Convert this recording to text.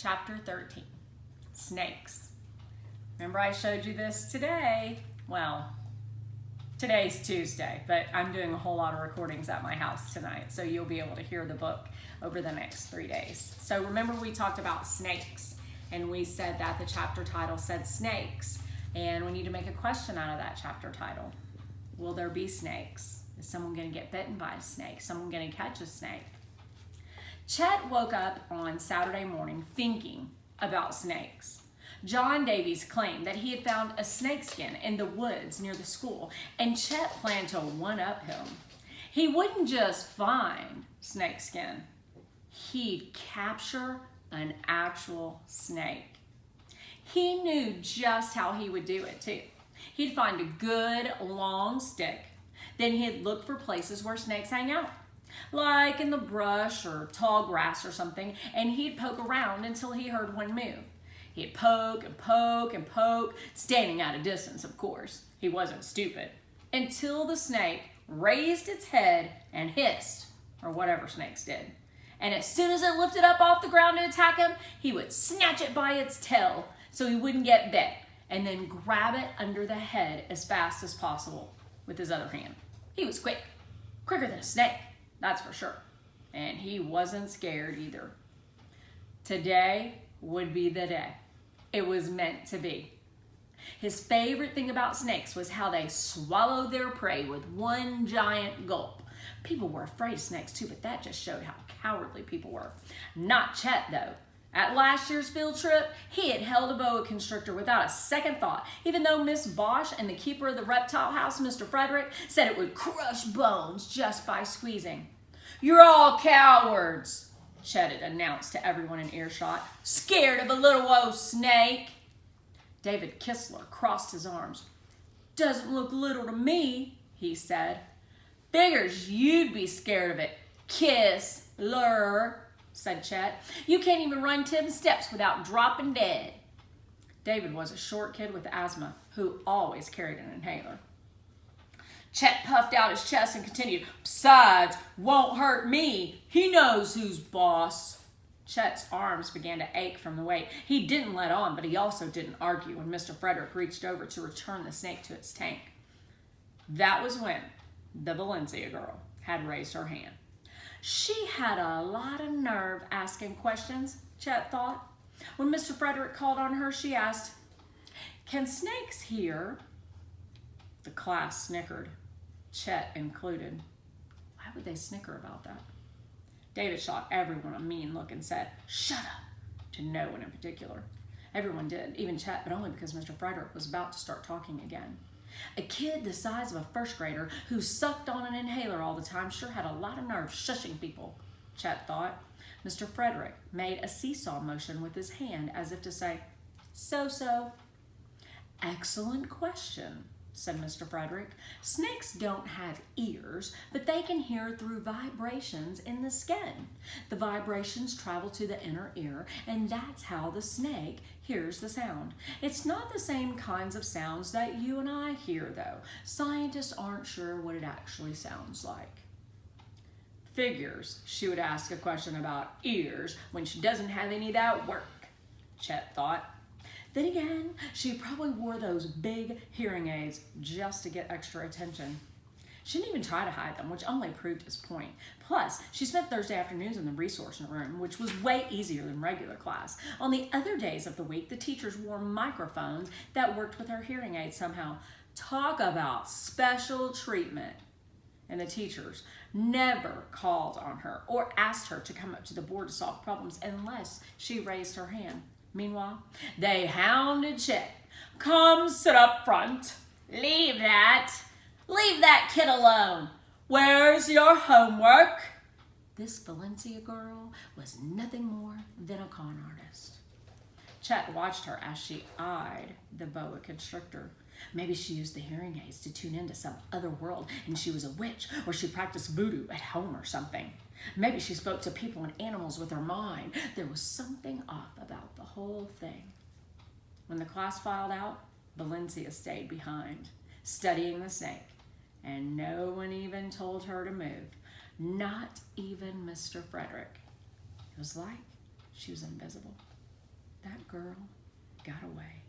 Chapter 13, Snakes. Remember I showed you this today? Well, today's Tuesday, but I'm doing a whole lot of recordings at my house tonight, so you'll be able to hear the book over the next 3 days. So remember we talked about snakes, and we said that the chapter title said snakes, and we need to make a question out of that chapter title. Will there be snakes? Is someone going to get bitten by a snake? Someone going to catch a snake? Chet woke up on Saturday morning thinking about snakes. John Davies claimed that he had found a snakeskin in the woods near the school, and Chet planned to one-up him. He wouldn't just find snakeskin, he'd capture an actual snake. He knew just how he would do it too. He'd find a good long stick, then he'd look for places where snakes hang out, like in the brush or tall grass or something, and he'd poke around until he heard one move. He'd poke and poke and poke, standing at a distance, of course. He wasn't stupid. Until the snake raised its head and hissed, or whatever snakes did. And as soon as it lifted up off the ground to attack him, he would snatch it by its tail so he wouldn't get bit, and then grab it under the head as fast as possible with his other hand. He was quick, quicker than a snake, that's for sure. And he wasn't scared either. Today would be the day. It was meant to be. His favorite thing about snakes was how they swallowed their prey with one giant gulp. People were afraid of snakes too, but that just showed how cowardly people were. Not Chet though. At last year's field trip, he had held a boa constrictor without a second thought, even though Miss Bosch and the keeper of the reptile house, Mr. Frederick, said it would crush bones just by squeezing. "You're all cowards," Chet had announced to everyone in earshot. "Scared of a little old snake." David Kistler crossed his arms. "Doesn't look little to me," he said. "Figures you'd be scared of it, Kistler," said Chet. "You can't even run 10 steps without dropping dead." David was a short kid with asthma who always carried an inhaler. Chet puffed out his chest and continued, "Besides, won't hurt me. He knows who's boss." Chet's arms began to ache from the weight. He didn't let on, but he also didn't argue when Mr. Frederick reached over to return the snake to its tank. That was when the Valencia girl had raised her hand. She had a lot of nerve asking questions, Chet thought. When Mr. Frederick called on her, she asked, "Can snakes hear?" The class snickered, Chet included. Why would they snicker about that? David shot everyone a mean look and said, "Shut up," to no one in particular. Everyone did, even Chet, but only because Mr. Frederick was about to start talking again. A kid the size of a first grader who sucked on an inhaler all the time sure had a lot of nerve shushing people, Chet thought. Mr. Frederick made a seesaw motion with his hand as if to say, "So-so." "Excellent question," said Mr. Frederick. "Snakes don't have ears, but they can hear through vibrations in the skin. The vibrations travel to the inner ear, and that's how the snake hears the sound. It's not the same kinds of sounds that you and I hear, though. Scientists aren't sure what it actually sounds like." Figures she would ask a question about ears when she doesn't have any that work, Chet thought. Then again, she probably wore those big hearing aids just to get extra attention. She didn't even try to hide them, which only proved his point. Plus, she spent Thursday afternoons in the resource room, which was way easier than regular class. On the other days of the week, the teachers wore microphones that worked with her hearing aids somehow. Talk about special treatment. And the teachers never called on her or asked her to come up to the board to solve problems unless she raised her hand. Meanwhile, they hounded Chet. "Come sit up front. Leave that kid alone. Where's your homework?" This Valencia girl was nothing more than a con artist. Chet watched her as she eyed the boa constrictor. Maybe she used the hearing aids to tune into some other world and she was a witch, or she practiced voodoo at home or something. Maybe she spoke to people and animals with her mind. There was something off about the whole thing. When the class filed out, Valencia stayed behind, studying the snake, and no one even told her to move, not even Mr. Frederick. It was like she was invisible. that girl got away.